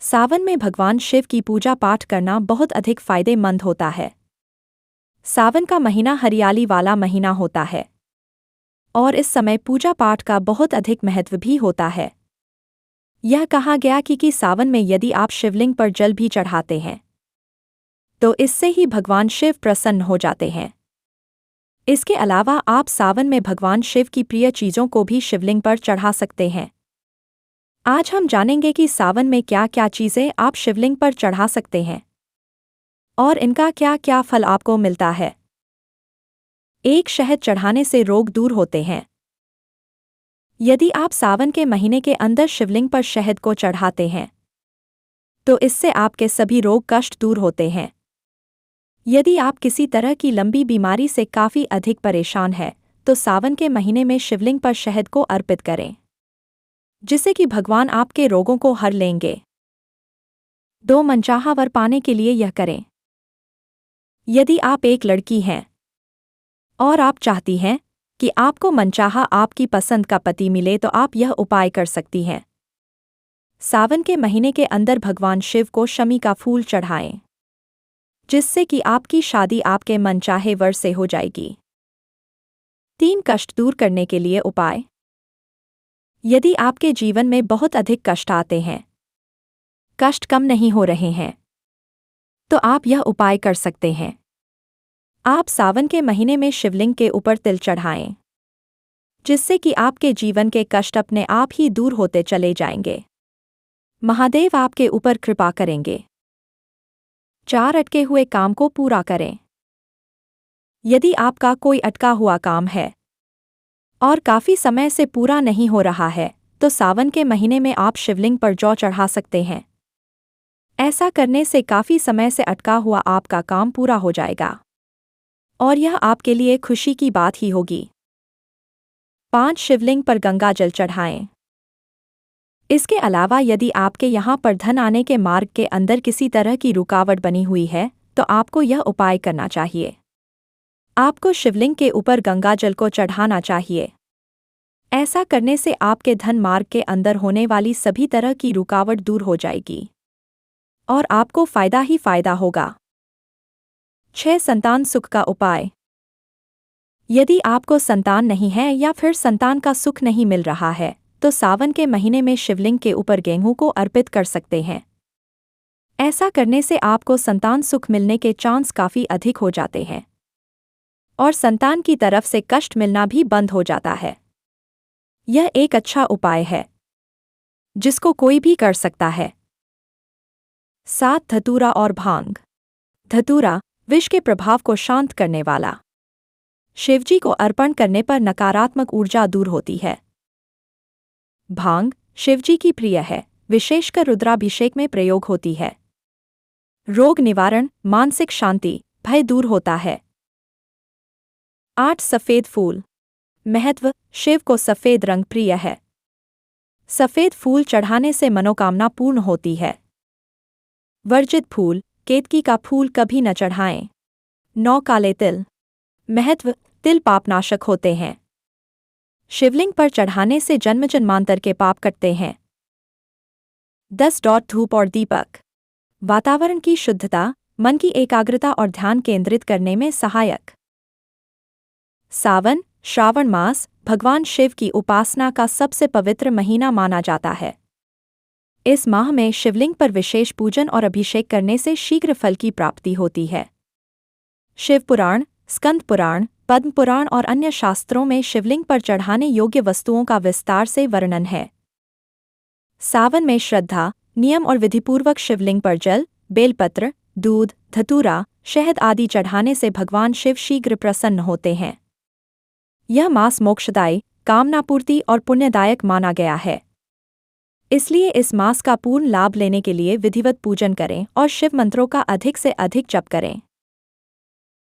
सावन में भगवान शिव की पूजा पाठ करना बहुत अधिक फायदेमंद होता है। सावन का महीना हरियाली वाला महीना होता है और इस समय पूजा पाठ का बहुत अधिक महत्व भी होता है। यह कहा गया कि सावन में यदि आप शिवलिंग पर जल भी चढ़ाते हैं तो इससे ही भगवान शिव प्रसन्न हो जाते हैं। इसके अलावा आप सावन में भगवान शिव की प्रिय चीज़ों को भी शिवलिंग पर चढ़ा सकते हैं। आज हम जानेंगे कि सावन में क्या क्या चीज़ें आप शिवलिंग पर चढ़ा सकते हैं और इनका क्या क्या फल आपको मिलता है। 1. शहद चढ़ाने से रोग दूर होते हैं। यदि आप सावन के महीने के अंदर शिवलिंग पर शहद को चढ़ाते हैं तो इससे आपके सभी रोग कष्ट दूर होते हैं। यदि आप किसी तरह की लंबी बीमारी से काफ़ी अधिक परेशान हैं तो सावन के महीने में शिवलिंग पर शहद को अर्पित करें, जिससे कि भगवान आपके रोगों को हर लेंगे। 2. मनचाहा वर पाने के लिए यह करें। यदि आप एक लड़की हैं और आप चाहती हैं कि आपको मनचाहा आपकी पसंद का पति मिले तो आप यह उपाय कर सकती हैं। सावन के महीने के अंदर भगवान शिव को शमी का फूल चढ़ाएं, जिससे कि आपकी शादी आपके मनचाहे वर से हो जाएगी। 3. कष्ट दूर करने के लिए उपाय। यदि आपके जीवन में बहुत अधिक कष्ट आते हैं, कष्ट कम नहीं हो रहे हैं, तो आप यह उपाय कर सकते हैं। आप सावन के महीने में शिवलिंग के ऊपर तिल चढ़ाएं, जिससे कि आपके जीवन के कष्ट अपने आप ही दूर होते चले जाएंगे। महादेव आपके ऊपर कृपा करेंगे। 4. अटके हुए काम को पूरा करें। यदि आपका कोई अटका हुआ काम है और काफ़ी समय से पूरा नहीं हो रहा है तो सावन के महीने में आप शिवलिंग पर जौ चढ़ा सकते हैं। ऐसा करने से काफ़ी समय से अटका हुआ आपका काम पूरा हो जाएगा और यह आपके लिए खुशी की बात ही होगी। 5. शिवलिंग पर गंगा जल चढ़ाएं। इसके अलावा यदि आपके यहाँ पर धन आने के मार्ग के अंदर किसी तरह की रुकावट बनी हुई है तो आपको यह उपाय करना चाहिए। आपको शिवलिंग के ऊपर गंगा जल को चढ़ाना चाहिए। ऐसा करने से आपके धन मार्ग के अंदर होने वाली सभी तरह की रुकावट दूर हो जाएगी और आपको फायदा ही फायदा होगा। 6. संतान सुख का उपाय। यदि आपको संतान नहीं है या फिर संतान का सुख नहीं मिल रहा है तो सावन के महीने में शिवलिंग के ऊपर गेहूं को अर्पित कर सकते हैं। ऐसा करने से आपको संतान सुख मिलने के चांस काफ़ी अधिक हो जाते हैं और संतान की तरफ से कष्ट मिलना भी बंद हो जाता है। यह एक अच्छा उपाय है जिसको कोई भी कर सकता है। 7. धतूरा और भांग। धतूरा विष के प्रभाव को शांत करने वाला। शिवजी को अर्पण करने पर नकारात्मक ऊर्जा दूर होती है। भांग शिवजी की प्रिय है, विशेषकर रुद्राभिषेक में प्रयोग होती है। रोग निवारण, मानसिक शांति, भय दूर होता है। 8. सफ़ेद फूल। महत्व। शिव को सफ़ेद रंग प्रिय है। सफ़ेद फूल चढ़ाने से मनोकामना पूर्ण होती है। वर्जित फूल। केतकी का फूल कभी न चढ़ाएं। 9. काले तिल। महत्व। तिल पापनाशक होते हैं। शिवलिंग पर चढ़ाने से जन्म जन्मांतर के पाप कटते हैं। 10. धूप और दीपक। वातावरण की शुद्धता, मन की एकाग्रता और ध्यान केंद्रित करने में सहायक। सावन, श्रावण मास भगवान शिव की उपासना का सबसे पवित्र महीना माना जाता है। इस माह में शिवलिंग पर विशेष पूजन और अभिषेक करने से शीघ्र फल की प्राप्ति होती है। शिव पुराण, स्कंद पुराण, पद्म पुराण और अन्य शास्त्रों में शिवलिंग पर चढ़ाने योग्य वस्तुओं का विस्तार से वर्णन है। सावन में श्रद्धा, नियम और विधिपूर्वक शिवलिंग पर जल, बेलपत्र, दूध, धतूरा, शहद आदि चढ़ाने से भगवान शिव शीघ्र प्रसन्न होते हैं। यह मास मोक्षदायी, कामनापूर्ति और पुण्यदायक माना गया है। इसलिए इस मास का पूर्ण लाभ लेने के लिए विधिवत पूजन करें और शिव मंत्रों का अधिक से अधिक जप करें।